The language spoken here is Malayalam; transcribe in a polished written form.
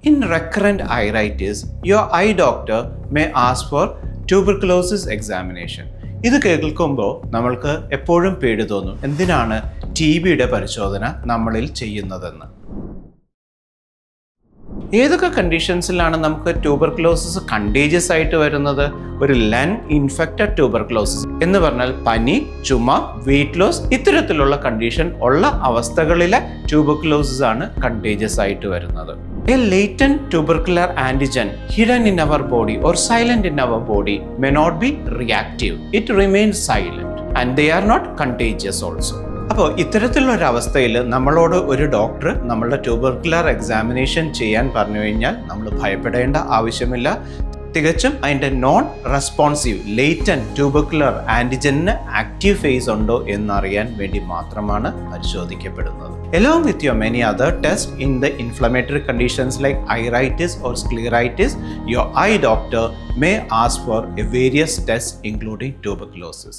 In recurrent iritis, your eye doctor may ask for tuberculosis examination. ഇത് കേൾക്കുമ്പോൾ നമ്മൾക്ക് എപ്പോഴും പേടി തോന്നും, എന്തിനാണ് TBയുടെ പരിശോധന നമ്മളിൽ ചെയ്യുന്നതെന്ന്. ഏതൊക്കെ കണ്ടീഷൻസിലാണ് നമുക്ക് ട്യൂബർക്ലോസിസ് കണ്ടേജിയസ് ആയിട്ട് വരുന്നത്? ഒരു ലൻ ഇൻഫെക്റ്റഡ് ട്യൂബർക്ലോസിസ് എന്ന് പറഞ്ഞാൽ പനി, ചുമ, വെയിറ്റ് ലോസ് ഇത്തരത്തിലുള്ള കണ്ടീഷൻ ഉള്ള അവസ്ഥകളിലെ ട്യൂബർക്ലോസിസ് ആണ് കണ്ടേജിയസ് ആയിട്ട് വരുന്നത്. A latent tubercular antigen hidden in our body or silent in our body may not be reactive. It remains silent and they are not contagious also. അപ്പോൾ ഇത്തരത്തിലുള്ള ഒരു അവസ്ഥയിൽ നമ്മളോട് ഒരു ഡോക്ടർ നമ്മളുടെ ട്യൂബർക്കുലർ എക്സാമിനേഷൻ ചെയ്യാൻ പറഞ്ഞു കഴിഞ്ഞാൽ നമ്മൾ ഭയപ്പെടേണ്ട ആവശ്യമില്ല. തികച്ചും അതിൻ്റെ നോൺ റെസ്പോൺസീവ് ലേറ്റന്റ് ട്യൂബർക്കുലർ ആൻറ്റിജന് ആക്റ്റീവ് ഫേസ് ഉണ്ടോ എന്നറിയാൻ വേണ്ടി മാത്രമാണ് പരിശോധിക്കപ്പെടുന്നത്. Along with your many other tests in the inflammatory conditions like iritis or scleritis, your eye doctor may ask for various tests including tuberculosis.